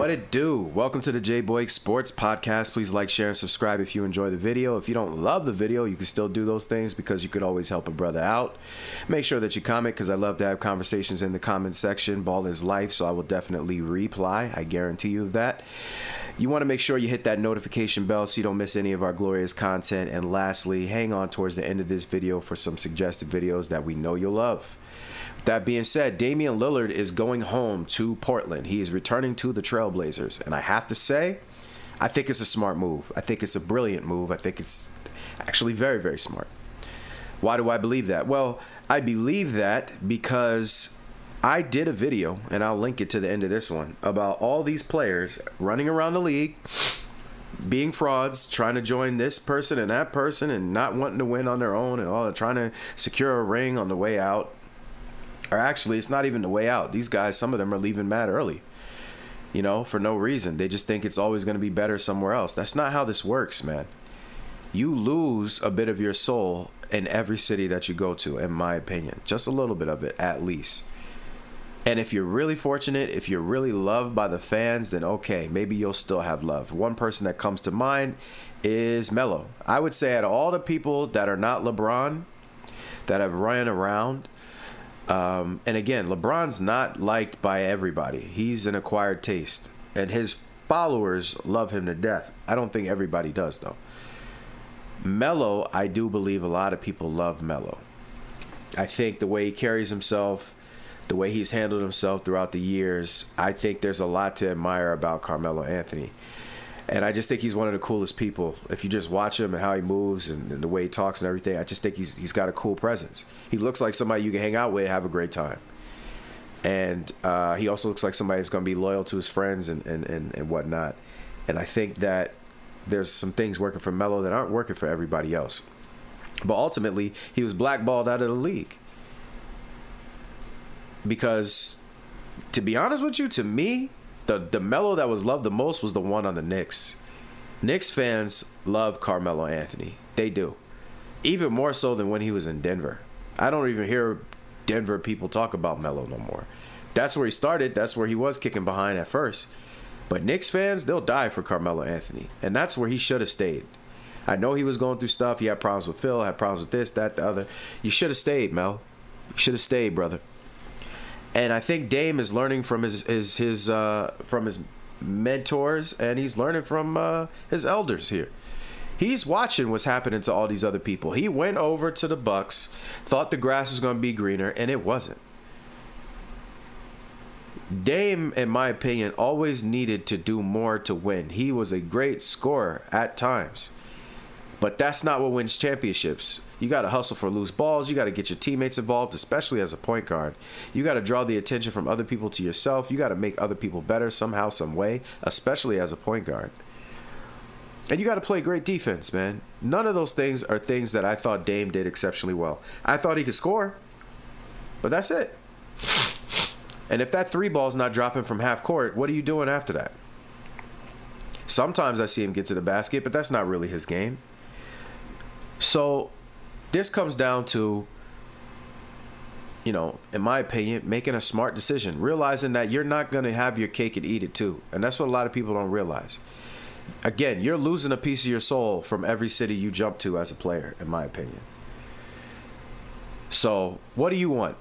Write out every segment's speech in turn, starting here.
What it do? Welcome to the J Boy Sports Podcast. Please like, share, and subscribe if you enjoy the video. If you don't love the video, you can still do those things because you could always help a brother out. Make sure that you comment because I love to have conversations in the comment section. Ball is life, so I will definitely reply. I guarantee you that. You want to make sure you hit that notification bell so you don't miss any of our glorious content. And lastly, hang on towards the end of this video for some suggested videos that we know you'll love. That being said, Damian Lillard is going home to Portland. He is returning to the Trailblazers. And I have to say, I think it's a smart move. I think it's a brilliant move. I think it's actually very, very smart. Why do I believe that? Well, I believe that because I did a video, and I'll link it to the end of this one, about all these players running around the league, being frauds, trying to join this person and that person and not wanting to win on their own and all, trying to secure a ring on the way out. Or actually, it's not even the way out. These guys, some of them are leaving mad early, you know, for no reason. They just think it's always going to be better somewhere else. That's not how this works, man. You lose a bit of your soul in every city that you go to, in my opinion. Just a little bit of it, at least. And if you're really fortunate, if you're really loved by the fans, then okay, maybe you'll still have love. One person that comes to mind is Melo. I would say out of all the people that are not LeBron, that have run around, and again, LeBron's not liked by everybody. He's an acquired taste, and his followers love him to death. I don't think everybody does, though. Melo, I do believe a lot of people love Melo. I think the way he carries himself, the way he's handled himself throughout the years, I think there's a lot to admire about Carmelo Anthony. And I just think he's one of the coolest people. If you just watch him and how he moves and the way he talks and everything, I just think he's got a cool presence. He looks like somebody you can hang out with and have a great time. And he also looks like somebody that's going to be loyal to his friends and whatnot. And I think that there's some things working for Melo that aren't working for everybody else. But ultimately, he was blackballed out of the league. Because, to be honest with you, to me, the Melo that was loved the most was the one on the Knicks. Knicks fans love Carmelo Anthony. They do. Even more so than when he was in Denver. I don't even hear Denver people talk about Melo no more. That's where he started. That's where he was kicking behind at first. But Knicks fans, they'll die for Carmelo Anthony. And that's where he should have stayed. I know he was going through stuff. He had problems with Phil, had problems with this, that, the other. You should have stayed, Mel. You should have stayed, brother. And I think Dame is learning from his mentors, and he's learning from his elders here. He's watching what's happening to all these other people. He went over to the Bucks, thought the grass was going to be greener, and it wasn't. Dame, in my opinion, always needed to do more to win. He was a great scorer at times, but that's not what wins championships. You got to hustle for loose balls. You got to get your teammates involved, especially as a point guard. You got to draw the attention from other people to yourself. You got to make other people better somehow, some way, especially as a point guard. And you got to play great defense, man. None of those things are things that I thought Dame did exceptionally well. I thought he could score, but that's it. And if that three ball's not dropping from half court, what are you doing after that? Sometimes I see him get to the basket, but that's not really his game. So this comes down to, you know, in my opinion, making a smart decision, realizing that you're not going to have your cake and eat it too. And that's what a lot of people don't realize. Again, you're losing a piece of your soul from every city you jump to as a player, in my opinion. So what do you want?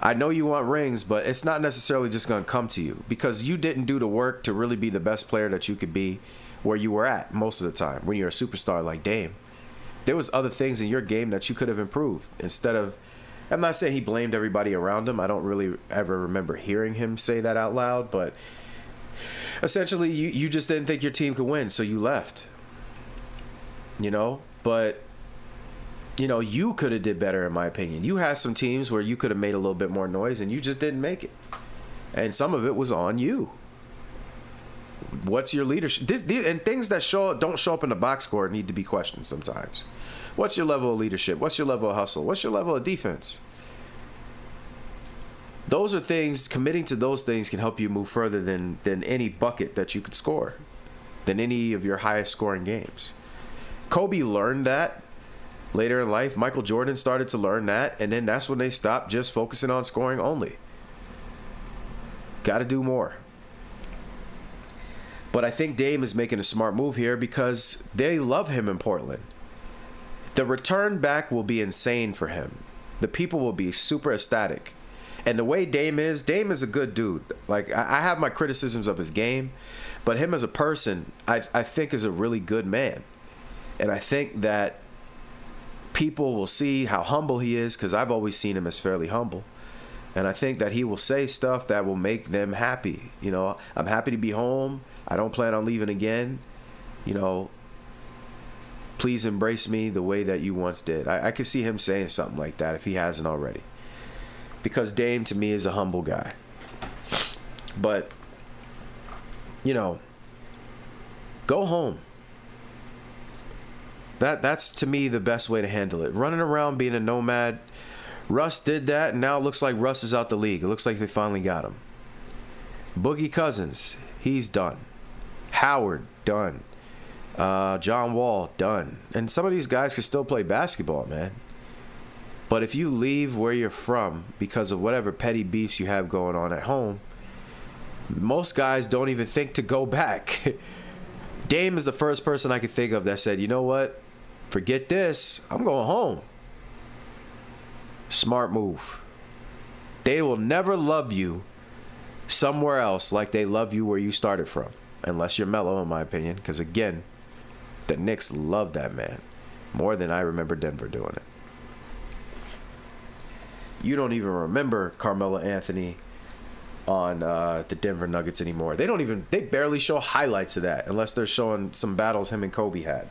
I know you want rings, but it's not necessarily just going to come to you because you didn't do the work to really be the best player that you could be where you were at most of the time when you're a superstar like Dame. There was other things in your game that you could have improved instead of, I'm not saying he blamed everybody around him. I don't really ever remember hearing him say that out loud, but essentially you just didn't think your team could win, so you left. You know, but you know, you could have did better in my opinion. You had some teams where you could have made a little bit more noise and you just didn't make it. And some of it was on you. What's your leadership? And things that don't show up in the box score need to be questioned sometimes. What's your level of leadership? What's your level of hustle? What's your level of defense? Those are things, committing to those things can help you move further than any bucket that you could score, than any of your highest scoring games. Kobe learned that later in life. Michael Jordan started to learn that, and then that's when they stopped just focusing on scoring only. Got to do more. But I think Dame is making a smart move here because they love him in Portland. The return back will be insane for him. The people will be super ecstatic. And the way Dame is a good dude. Like, I have my criticisms of his game, but him as a person, I think is a really good man. And I think that people will see how humble he is, because I've always seen him as fairly humble. And I think that he will say stuff that will make them happy. You know, I'm happy to be home. I don't plan on leaving again. You know, please embrace me the way that you once did. I could see him saying something like that if he hasn't already. Because Dame, to me, is a humble guy. But, you know, go home. That's, to me, the best way to handle it. Running around being a nomad. Russ did that, and now it looks like Russ is out the league. It looks like they finally got him. Boogie Cousins, he's done. Howard, done. John Wall, done. And some of these guys can still play basketball, man. But if you leave where you're from because of whatever petty beefs you have going on at home, most guys don't even think to go back. Dame is the first person I could think of that said, you know what? Forget this. I'm going home. Smart move. They will never love you somewhere else like they love you where you started from. Unless you're Melo, in my opinion. Because, again, the Knicks love that man more than I remember Denver doing it. You don't even remember Carmelo Anthony on the Denver Nuggets anymore. They barely show highlights of that unless they're showing some battles him and Kobe had.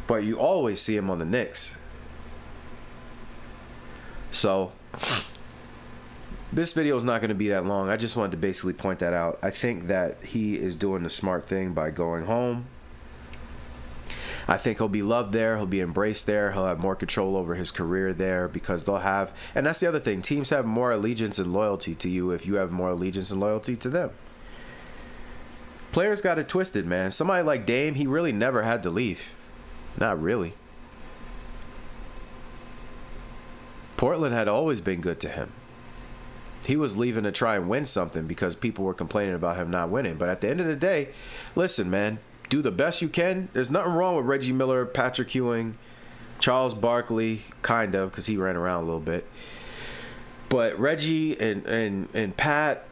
But you always see him on the Knicks. So this video is not going to be that long. I just wanted to basically point that out. I think that he is doing the smart thing by going home. I think he'll be loved there. He'll be embraced there. He'll have more control over his career there because they'll have, and that's the other thing, teams have more allegiance and loyalty to you if you have more allegiance and loyalty to them. Players got it twisted, man. Somebody like Dame, he really never had to leave. Not really. Portland had always been good to him. He was leaving to try and win something because people were complaining about him not winning. But at the end of the day, listen, man, do the best you can. There's nothing wrong with Reggie Miller, Patrick Ewing, Charles Barkley, kind of, because he ran around a little bit. But Reggie and Pat,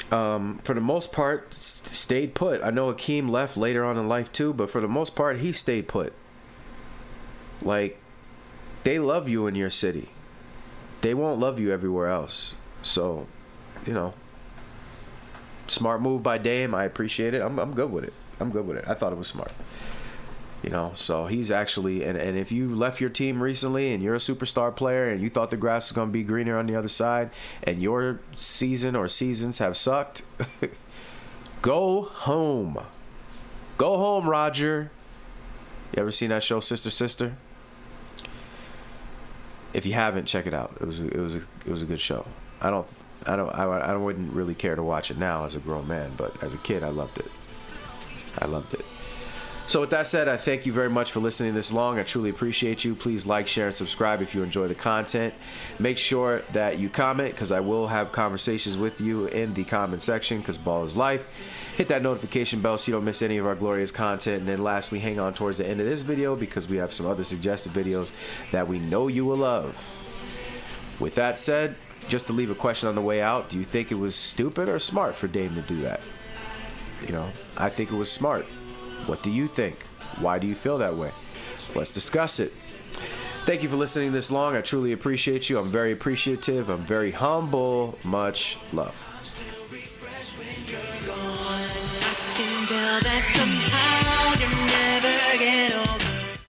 for the most part, stayed put. I know Hakeem left later on in life too, but for the most part, he stayed put. Like, they love you in your city. They won't love you everywhere else. So, you know, smart move by Dame. I appreciate it. I'm good with it. I'm good with it. I thought it was smart. You know, so he's actually, and if you left your team recently and you're a superstar player and you thought the grass was going to be greener on the other side and your season or seasons have sucked, go home. Go home, Roger. You ever seen that show, Sister Sister? If you haven't, check it out. It was a good show. I wouldn't really care to watch it now as a grown man, but as a kid, I loved it. So with that said, I thank you very much for listening this long. I truly appreciate you. Please like, share, and subscribe if you enjoy the content. Make sure that you comment, because I will have conversations with you in the comment section, because ball is life. Hit that notification bell so you don't miss any of our glorious content. And then lastly, hang on towards the end of this video, because we have some other suggested videos that we know you will love. With that said, just to leave a question on the way out, do you think it was stupid or smart for Dame to do that? You know, I think it was smart. What do you think? Why do you feel that way? Let's discuss it. Thank you for listening this long. I truly appreciate you. I'm very appreciative. I'm very humble. Much love. That somehow you never get